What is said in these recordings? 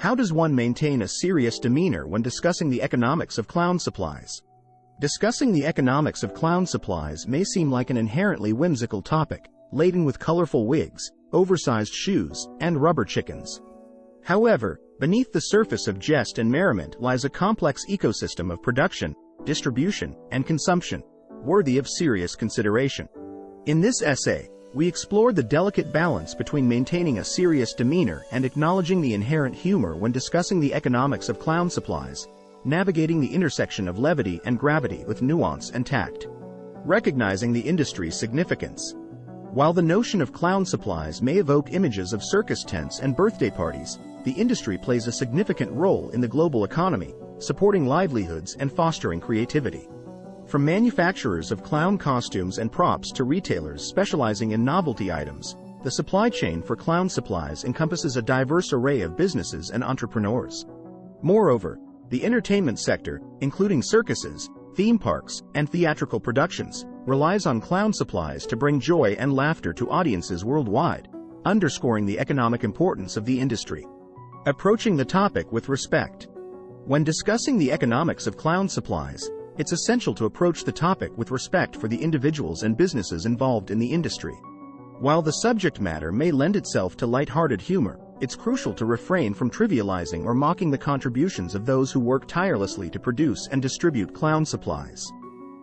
How does one maintain a serious demeanor when discussing the economics of clown supplies? Discussing the economics of clown supplies may seem like an inherently whimsical topic, laden with colorful wigs, oversized shoes, and rubber chickens. However, beneath the surface of jest and merriment lies a complex ecosystem of production, distribution, and consumption, worthy of serious consideration. In this essay, we explore the delicate balance between maintaining a serious demeanor and acknowledging the inherent humor when discussing the economics of clown supplies, navigating the intersection of levity and gravity with nuance and tact. Recognizing the industry's significance. While the notion of clown supplies may evoke images of circus tents and birthday parties, the industry plays a significant role in the global economy, supporting livelihoods and fostering creativity. From manufacturers of clown costumes and props to retailers specializing in novelty items, the supply chain for clown supplies encompasses a diverse array of businesses and entrepreneurs. Moreover, the entertainment sector, including circuses, theme parks, and theatrical productions, relies on clown supplies to bring joy and laughter to audiences worldwide, underscoring the economic importance of the industry. Approaching the topic with respect. When discussing the economics of clown supplies, it's essential to approach the topic with respect for the individuals and businesses involved in the industry. While the subject matter may lend itself to light-hearted humor, it's crucial to refrain from trivializing or mocking the contributions of those who work tirelessly to produce and distribute clown supplies.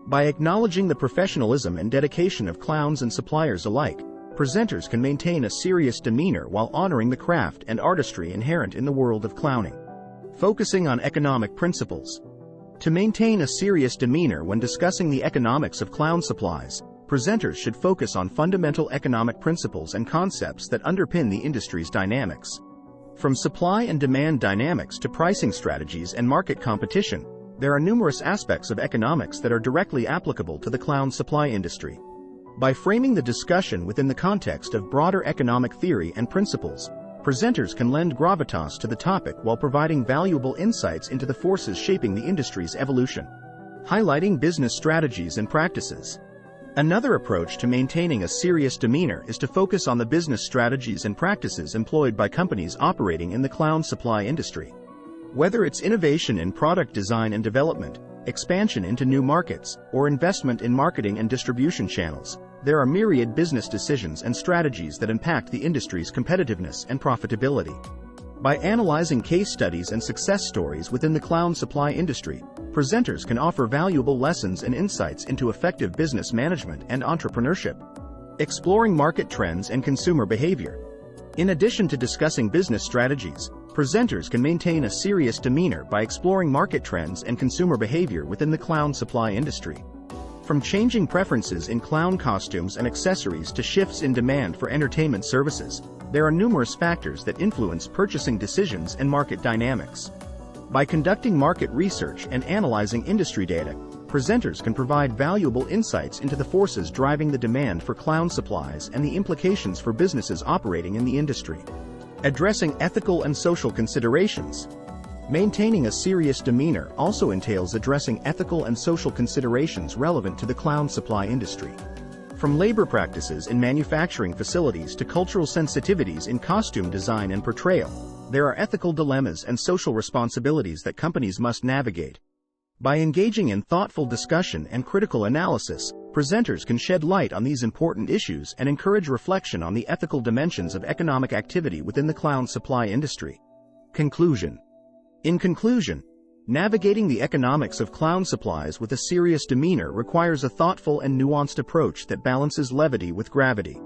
By acknowledging the professionalism and dedication of clowns and suppliers alike, presenters can maintain a serious demeanor while honoring the craft and artistry inherent in the world of clowning. Focusing on economic principles. To maintain a serious demeanor when discussing the economics of clown supplies, presenters should focus on fundamental economic principles and concepts that underpin the industry's dynamics. From supply and demand dynamics to pricing strategies and market competition, there are numerous aspects of economics that are directly applicable to the clown supply industry. By framing the discussion within the context of broader economic theory and principles, presenters can lend gravitas to the topic while providing valuable insights into the forces shaping the industry's evolution. Highlighting business strategies and practices. Another approach to maintaining a serious demeanor is to focus on the business strategies and practices employed by companies operating in the clown supply industry. Whether it's innovation in product design and development, expansion into new markets, or investment in marketing and distribution channels, there are myriad business decisions and strategies that impact the industry's competitiveness and profitability. By analyzing case studies and success stories within the clown supply industry, presenters can offer valuable lessons and insights into effective business management and entrepreneurship. Exploring market trends and consumer behavior. In addition to discussing business strategies, presenters can maintain a serious demeanor by exploring market trends and consumer behavior within the clown supply industry. From changing preferences in clown costumes and accessories to shifts in demand for entertainment services, there are numerous factors that influence purchasing decisions and market dynamics. By conducting market research and analyzing industry data, presenters can provide valuable insights into the forces driving the demand for clown supplies and the implications for businesses operating in the industry. Addressing ethical and social considerations. Maintaining a serious demeanor also entails addressing ethical and social considerations relevant to the clown supply industry. From labor practices in manufacturing facilities to cultural sensitivities in costume design and portrayal, there are ethical dilemmas and social responsibilities that companies must navigate. By engaging in thoughtful discussion and critical analysis, presenters can shed light on these important issues and encourage reflection on the ethical dimensions of economic activity within the clown supply industry. Conclusion. In conclusion, navigating the economics of clown supplies with a serious demeanor requires a thoughtful and nuanced approach that balances levity with gravity.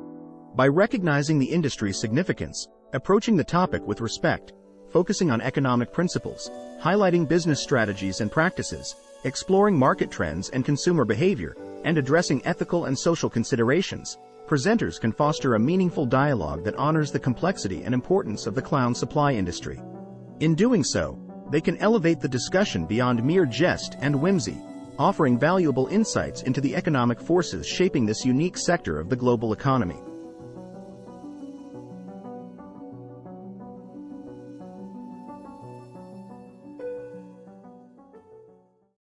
By recognizing the industry's significance, approaching the topic with respect, focusing on economic principles, highlighting business strategies and practices, exploring market trends and consumer behavior, and addressing ethical and social considerations, presenters can foster a meaningful dialogue that honors the complexity and importance of the clown supply industry. In doing so, they can elevate the discussion beyond mere jest and whimsy, offering valuable insights into the economic forces shaping this unique sector of the global economy.